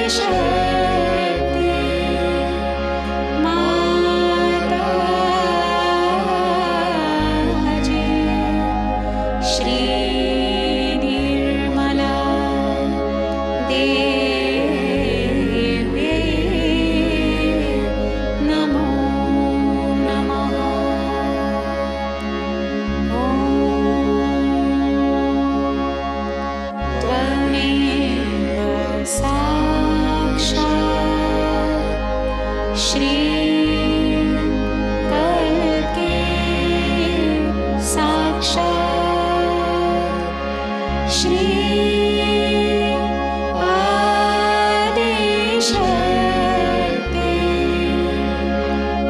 आदिशक्ति माताजी, श्री निर्मला देवी नमो नमः। त्वमेव साक्षात् श्री कल्की साक्षात् श्री आदिशक्ति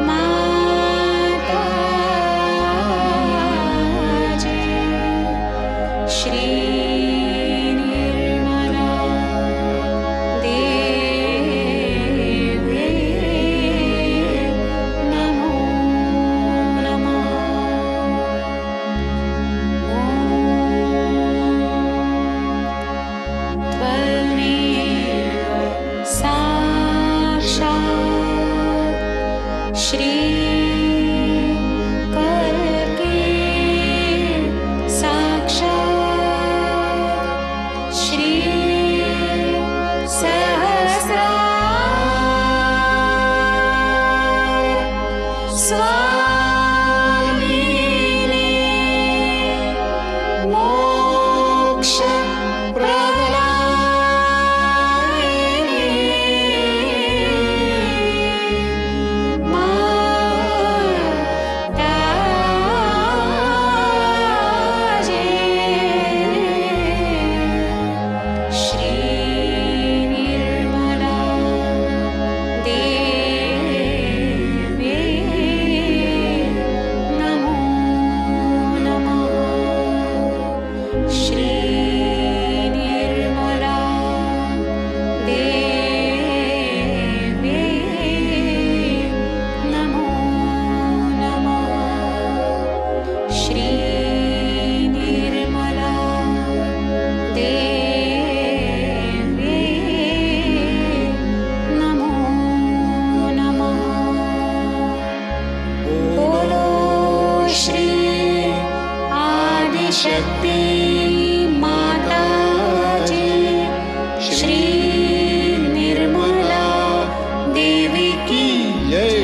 माताजी, श्री निर्मला देवी नमो नमः। त्वमेव साक्षात् श्री कल्की साक्षात् श्री सहस्रार स्वामिनी मोक्ष प्रदायिनी माताजी, श्री निर्मला देवी नमो नमः। श्री निर्मला देवी नमो नमः। श्री निर्मला देवी नमो नमः। बोलो श्री आदिशक्ति माताजी, श्री निर्मला देवी की जय।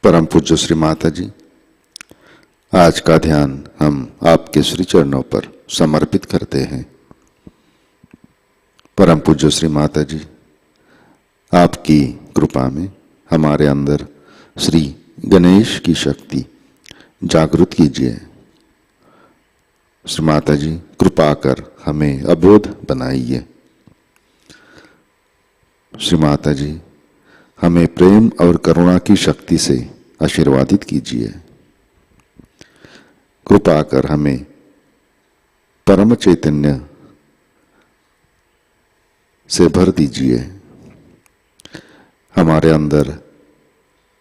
परम पूज्य श्री माताजी, आज का ध्यान हम आपके श्री चरणों पर समर्पित करते हैं। परम पूज्य श्री माताजी, आपकी कृपा में हमारे अंदर श्री गणेश की शक्ति जागृत कीजिए। श्री माताजी, कृपा कर हमें अबोध बनाइए। श्री माताजी, हमें प्रेम और करुणा की शक्ति से आशीर्वादित कीजिए। कृपा कर हमें परम चैतन्य से भर दीजिए। हमारे अंदर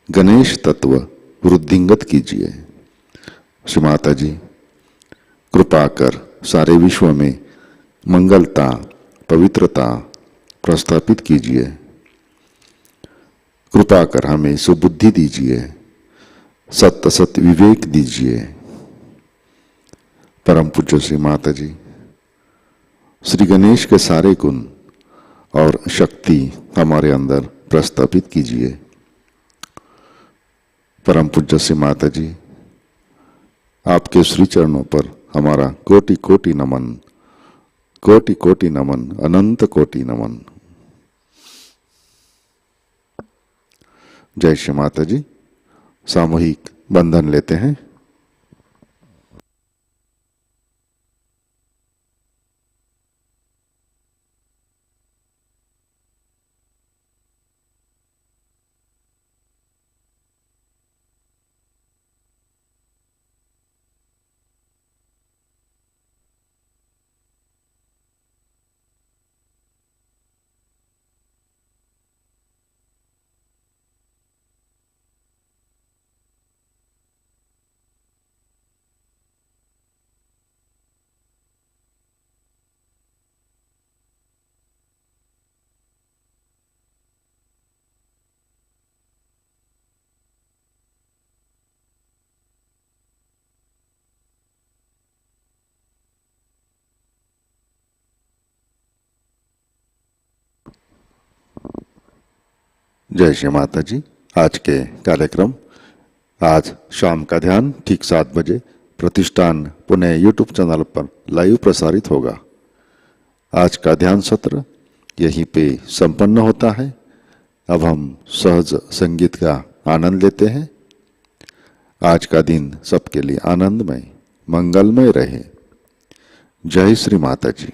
गणेश तत्व वृद्धिंगत कीजिए। श्री माताजी, कृपा कर सारे विश्व में मंगलता, पवित्रता प्रस्थापित कीजिए। कृपा कर हमें सुबुद्धि दीजिए, सत्य सत्य विवेक दीजिए। परम पूज्य श्री माताजी, श्री गणेश के सारे गुण और शक्ति हमारे अंदर प्रस्थापित कीजिए। परम पूज्य श्री माताजी, आपके श्री चरणों पर हमारा कोटि कोटि नमन, कोटि कोटि नमन, अनंत कोटि नमन। जय श्री माताजी। सामूहिक बंधन लेते हैं। जय श्री माता जी। आज के कार्यक्रम, आज शाम का ध्यान ठीक 7 बजे प्रतिष्ठान पुणे यूट्यूब चैनल पर लाइव प्रसारित होगा। आज का ध्यान सत्र यहीं पे संपन्न होता है। अब हम सहज संगीत का आनंद लेते हैं। आज का दिन सबके लिए आनंदमय, मंगलमय रहे। जय श्री माता जी।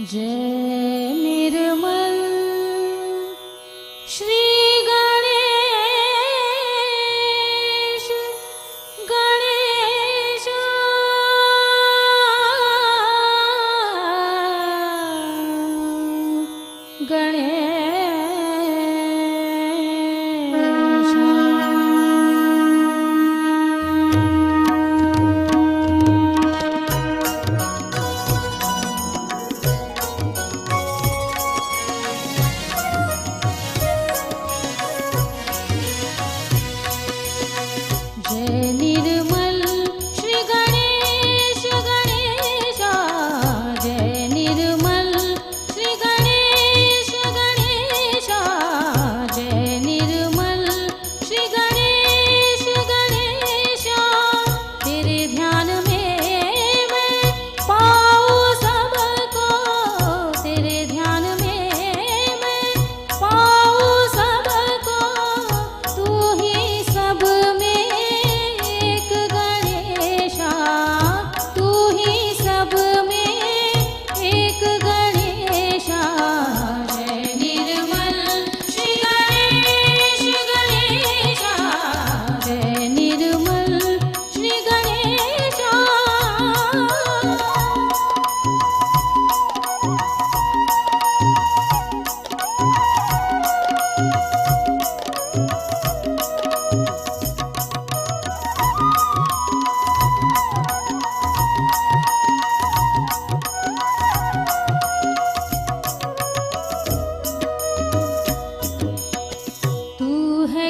जय निर्मल श्री गणेश गणेश गणेश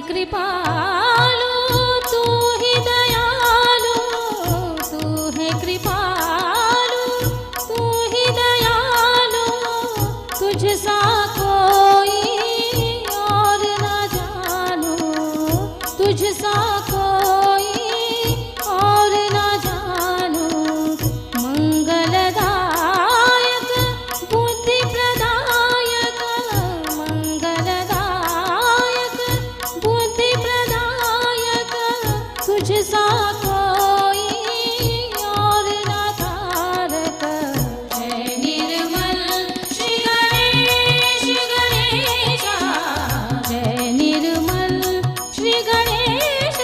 कृपालु, तू ही दयालु, तू है कृपालु, तू ही दयालु, तुझसा कोई और न जानू, तुझसा कोई और न जानू। मंगलदायक बुद्धि प्रदायक, मंगलदायक बुद्धि प्रदायक, तुझसा कोई और न तारक। जय निर्मल श्री गणेश गणेशा, जय निर्मल श्री गणेश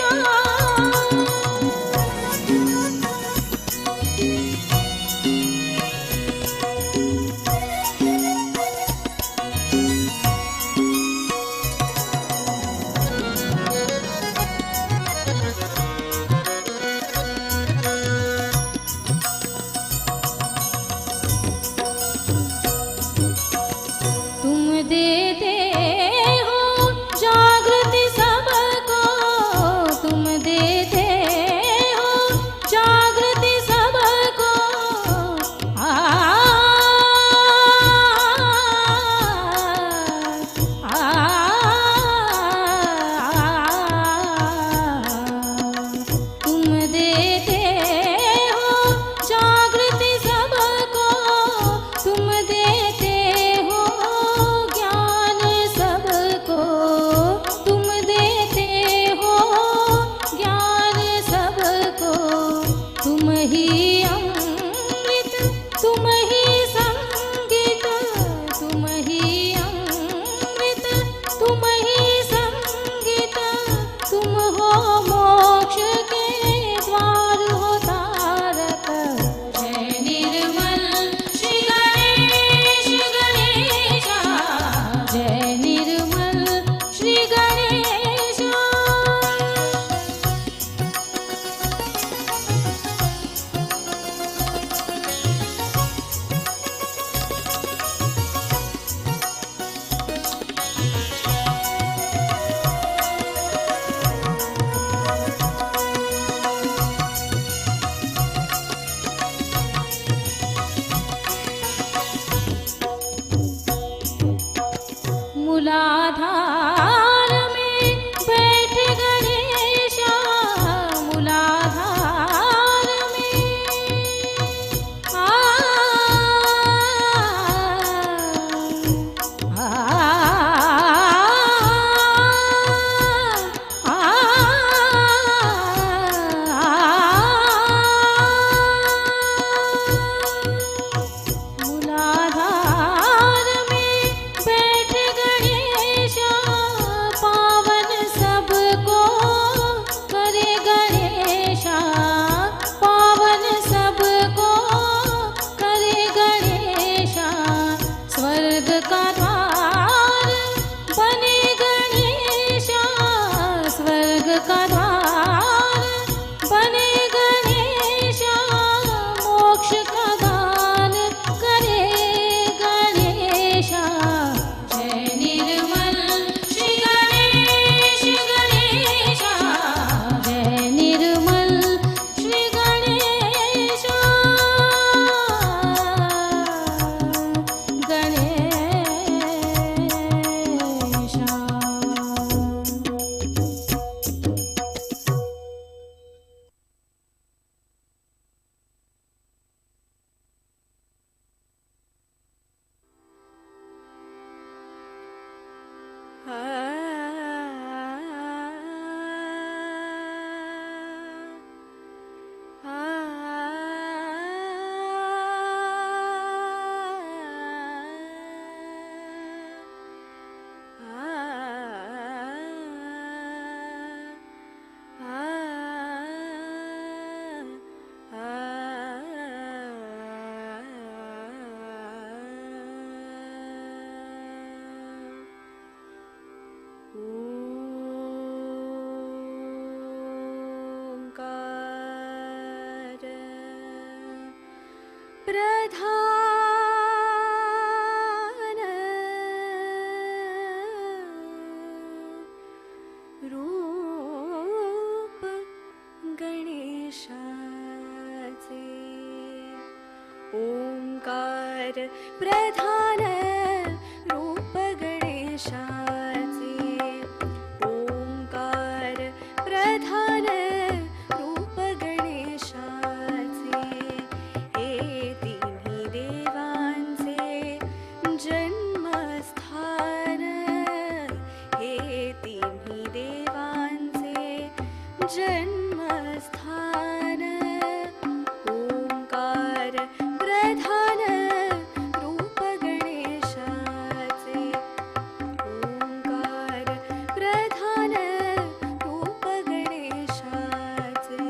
रूप गणेशाचे ओंकार प्रधान रूप गणेशाचे ओंकार प्रधान रूप गणेशाचे हे तिन्ही देवांचे जन्मस्थान हे तिन्ही देवांचे जन्मस्थान ओंकार प्रधान रूप गणेशाचे ओंकार प्रधान रूप गणेशाचे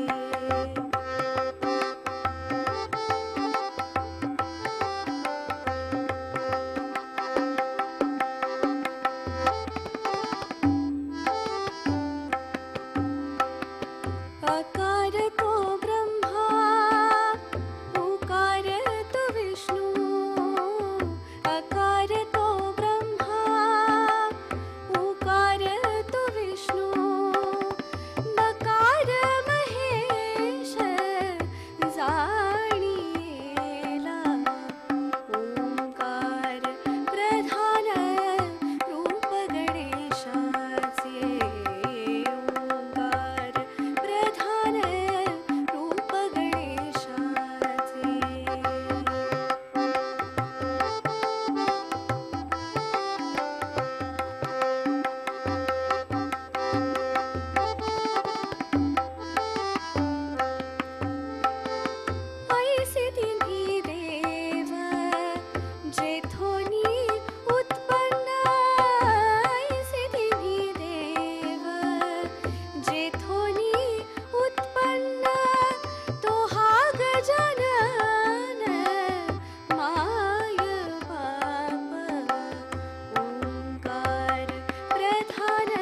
आकार तो ब्रह्मा ओकार तो विष्णू आकार तो ब्रह्मा ओकार तो विष्णू नकार महेश जाणीला ओंकार प्रधान रूप गणेशाचे ओंकार प्रधान रूप गणेशाचे ऐसे तिन्ही देव जेथोनी उत्पन्न ऐसे तिन्ही देव जेथोनी उत्पन्न तो हा गजानन माय बाप ओंकार प्रधान